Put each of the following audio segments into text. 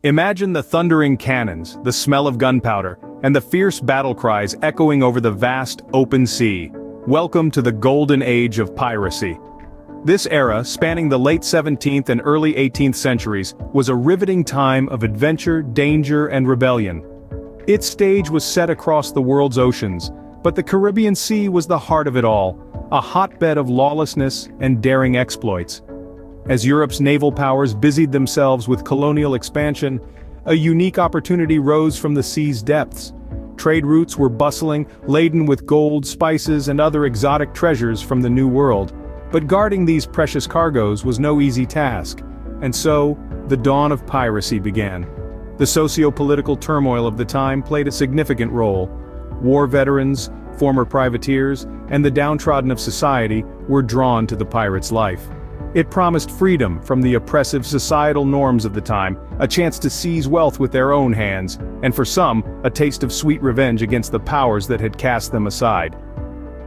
Imagine the thundering cannons, the smell of gunpowder, and the fierce battle cries echoing over the vast, open sea. Welcome to the golden age of piracy. This era, spanning the late 17th and early 18th centuries, was a riveting time of adventure, danger, and rebellion. Its stage was set across the world's oceans, but the Caribbean Sea was the heart of it all, a hotbed of lawlessness and daring exploits. As Europe's naval powers busied themselves with colonial expansion, a unique opportunity rose from the sea's depths. Trade routes were bustling, laden with gold, spices, and other exotic treasures from the New World. But guarding these precious cargoes was no easy task, and so, the dawn of piracy began. The socio-political turmoil of the time played a significant role. War veterans, former privateers, and the downtrodden of society were drawn to the pirates' life. It promised freedom from the oppressive societal norms of the time, a chance to seize wealth with their own hands, and for some, a taste of sweet revenge against the powers that had cast them aside.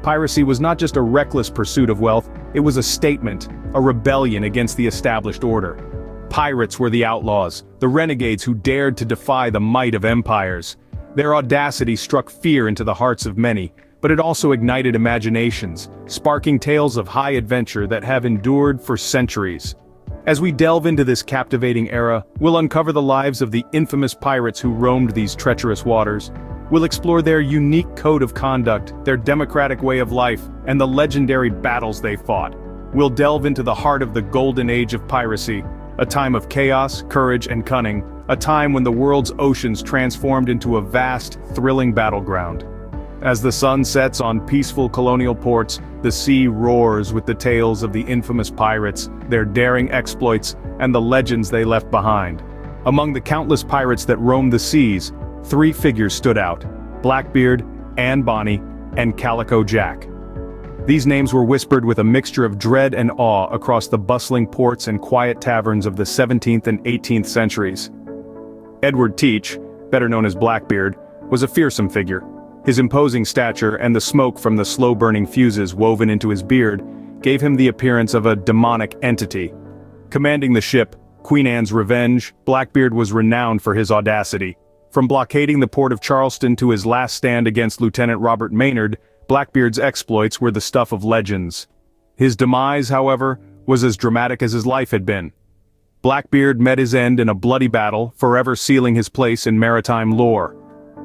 Piracy was not just a reckless pursuit of wealth, it was a statement, a rebellion against the established order. Pirates were the outlaws, the renegades who dared to defy the might of empires. Their audacity struck fear into the hearts of many, but it also ignited imaginations, sparking tales of high adventure that have endured for centuries. As we delve into this captivating era, we'll uncover the lives of the infamous pirates who roamed these treacherous waters. We'll explore their unique code of conduct, their democratic way of life, and the legendary battles they fought. We'll delve into the heart of the golden age of piracy, a time of chaos, courage, and cunning, a time when the world's oceans transformed into a vast, thrilling battleground. As the sun sets on peaceful colonial ports, the sea roars with the tales of the infamous pirates, their daring exploits, and the legends they left behind. Among the countless pirates that roamed the seas, three figures stood out: Blackbeard, Anne Bonny, and Calico Jack. These names were whispered with a mixture of dread and awe across the bustling ports and quiet taverns of the 17th and 18th centuries. Edward Teach, better known as Blackbeard, was a fearsome figure. His imposing stature and the smoke from the slow-burning fuses woven into his beard gave him the appearance of a demonic entity. Commanding the ship, Queen Anne's Revenge, Blackbeard was renowned for his audacity. From blockading the port of Charleston to his last stand against Lieutenant Robert Maynard, Blackbeard's exploits were the stuff of legends. His demise, however, was as dramatic as his life had been. Blackbeard met his end in a bloody battle, forever sealing his place in maritime lore.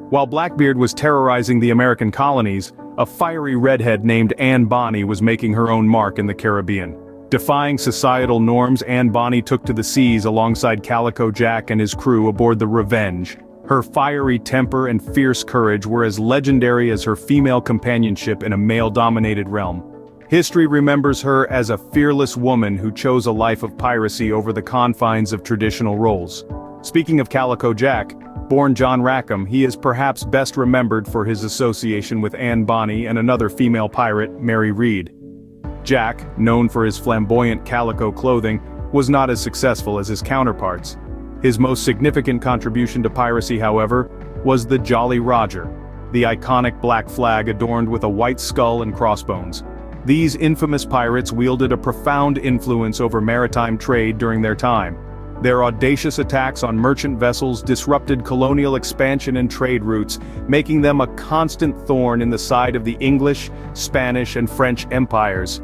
While Blackbeard was terrorizing the American colonies, a fiery redhead named Anne Bonny was making her own mark in the Caribbean. Defying societal norms, Anne Bonny took to the seas alongside Calico Jack and his crew aboard the Revenge. Her fiery temper and fierce courage were as legendary as her female companionship in a male-dominated realm. History remembers her as a fearless woman who chose a life of piracy over the confines of traditional roles. Speaking of Calico Jack, born John Rackham, he is perhaps best remembered for his association with Anne Bonny and another female pirate, Mary Read. Jack, known for his flamboyant calico clothing, was not as successful as his counterparts. His most significant contribution to piracy, however, was the Jolly Roger, the iconic black flag adorned with a white skull and crossbones. These infamous pirates wielded a profound influence over maritime trade during their time. Their audacious attacks on merchant vessels disrupted colonial expansion and trade routes, making them a constant thorn in the side of the English, Spanish, and French empires.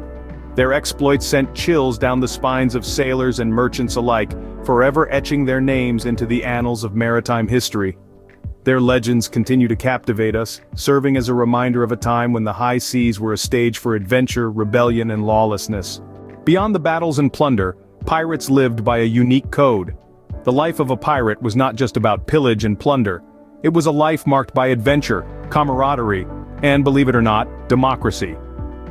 Their exploits sent chills down the spines of sailors and merchants alike, forever etching their names into the annals of maritime history. Their legends continue to captivate us, serving as a reminder of a time when the high seas were a stage for adventure, rebellion, and lawlessness. Beyond the battles and plunder, pirates lived by a unique code. The life of a pirate was not just about pillage and plunder. It was a life marked by adventure, camaraderie, and, believe it or not, democracy.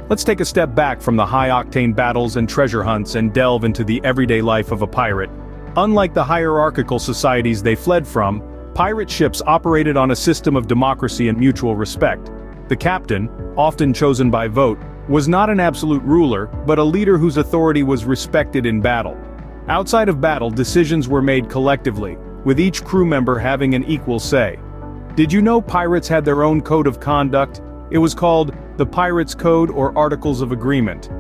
Let's take a step back from the high-octane battles and treasure hunts and delve into the everyday life of a pirate. Unlike the hierarchical societies they fled from, pirate ships operated on a system of democracy and mutual respect. The captain, often chosen by vote, was not an absolute ruler, but a leader whose authority was respected in battle. Outside of battle, decisions were made collectively, with each crew member having an equal say. Did you know pirates had their own code of conduct? It was called the Pirates' Code or Articles of Agreement.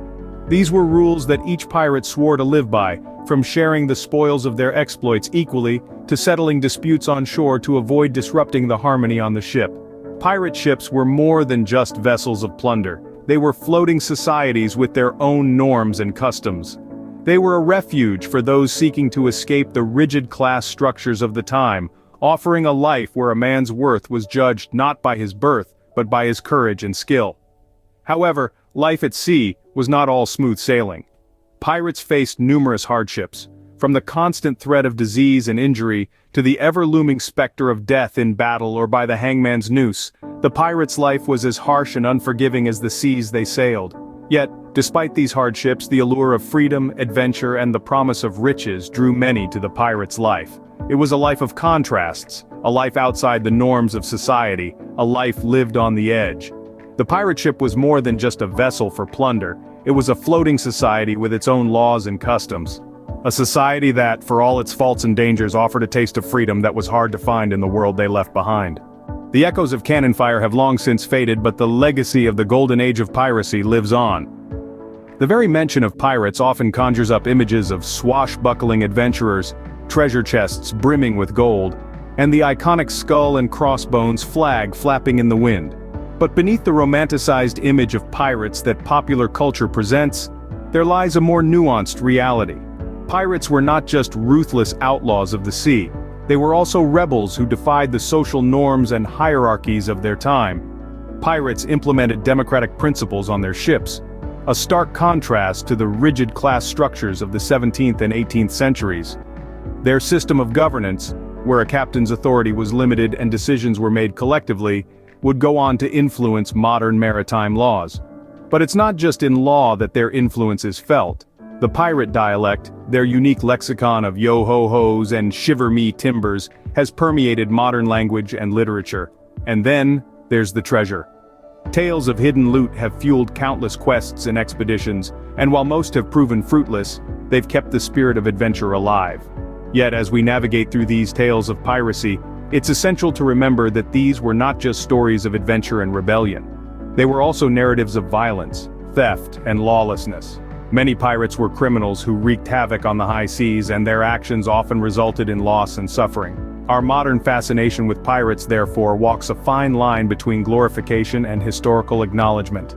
These were rules that each pirate swore to live by, from sharing the spoils of their exploits equally, to settling disputes on shore to avoid disrupting the harmony on the ship. Pirate ships were more than just vessels of plunder. They were floating societies with their own norms and customs. They were a refuge for those seeking to escape the rigid class structures of the time, offering a life where a man's worth was judged not by his birth, but by his courage and skill. However, life at sea was not all smooth sailing. Pirates faced numerous hardships, from the constant threat of disease and injury to the ever-looming specter of death in battle or by the hangman's noose. The pirates' life was as harsh and unforgiving as the seas they sailed. Yet, despite these hardships, the allure of freedom, adventure, and the promise of riches drew many to the pirate's life. It was a life of contrasts, a life outside the norms of society, a life lived on the edge. The pirate ship was more than just a vessel for plunder. It was a floating society with its own laws and customs. A society that, for all its faults and dangers, offered a taste of freedom that was hard to find in the world they left behind. The echoes of cannon fire have long since faded, but the legacy of the golden age of piracy lives on. The very mention of pirates often conjures up images of swashbuckling adventurers, treasure chests brimming with gold, and the iconic skull and crossbones flag flapping in the wind. But beneath the romanticized image of pirates that popular culture presents, there lies a more nuanced reality. Pirates were not just ruthless outlaws of the sea. They were also rebels who defied the social norms and hierarchies of their time. Pirates implemented democratic principles on their ships, a stark contrast to the rigid class structures of the 17th and 18th centuries. Their system of governance, where a captain's authority was limited and decisions were made collectively, would go on to influence modern maritime laws. But it's not just in law that their influence is felt. The pirate dialect, their unique lexicon of yo-ho-hos and shiver-me timbers, has permeated modern language and literature. And then, there's the treasure. Tales of hidden loot have fueled countless quests and expeditions, and while most have proven fruitless, they've kept the spirit of adventure alive. Yet as we navigate through these tales of piracy, it's essential to remember that these were not just stories of adventure and rebellion. They were also narratives of violence, theft, and lawlessness. Many pirates were criminals who wreaked havoc on the high seas, and their actions often resulted in loss and suffering. Our modern fascination with pirates, therefore, walks a fine line between glorification and historical acknowledgement.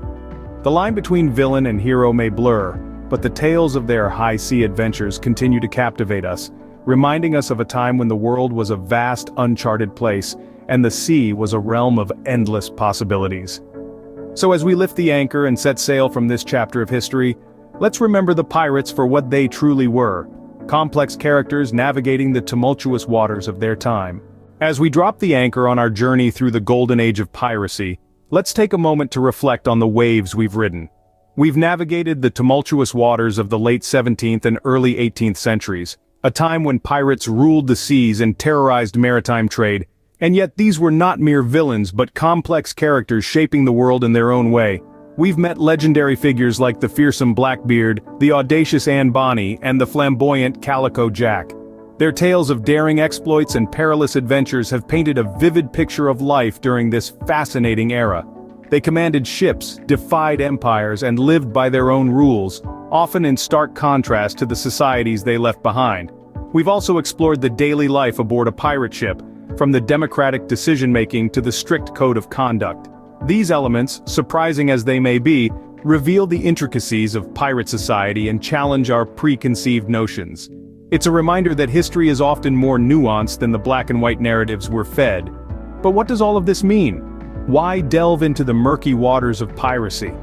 The line between villain and hero may blur, but the tales of their high-sea adventures continue to captivate us, reminding us of a time when the world was a vast, uncharted place, and the sea was a realm of endless possibilities. So as we lift the anchor and set sail from this chapter of history, let's remember the pirates for what they truly were: complex characters navigating the tumultuous waters of their time. As we drop the anchor on our journey through the golden age of piracy, let's take a moment to reflect on the waves we've ridden. We've navigated the tumultuous waters of the late 17th and early 18th centuries, a time when pirates ruled the seas and terrorized maritime trade, and yet these were not mere villains but complex characters shaping the world in their own way. We've met legendary figures like the fearsome Blackbeard, the audacious Anne Bonny, and the flamboyant Calico Jack. Their tales of daring exploits and perilous adventures have painted a vivid picture of life during this fascinating era. They commanded ships, defied empires, and lived by their own rules, often in stark contrast to the societies they left behind. We've also explored the daily life aboard a pirate ship, from the democratic decision-making to the strict code of conduct. These elements, surprising as they may be, reveal the intricacies of pirate society and challenge our preconceived notions. It's a reminder that history is often more nuanced than the black and white narratives we're fed. But what does all of this mean? Why delve into the murky waters of piracy?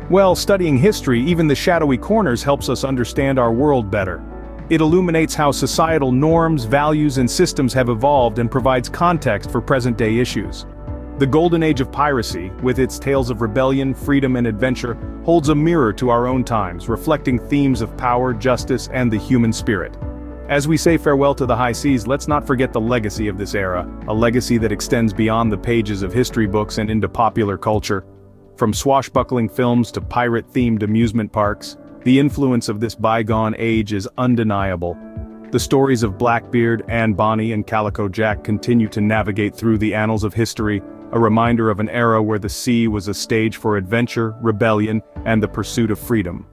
Well, studying history, even the shadowy corners, helps us understand our world better. It illuminates how societal norms, values, and systems have evolved and provides context for present-day issues. The golden age of piracy, with its tales of rebellion, freedom, and adventure, holds a mirror to our own times, reflecting themes of power, justice, and the human spirit. As we say farewell to the high seas, let's not forget the legacy of this era, a legacy that extends beyond the pages of history books and into popular culture. From swashbuckling films to pirate-themed amusement parks, the influence of this bygone age is undeniable. The stories of Blackbeard, Anne Bonny, and Calico Jack continue to navigate through the annals of history, a reminder of an era where the sea was a stage for adventure, rebellion, and the pursuit of freedom.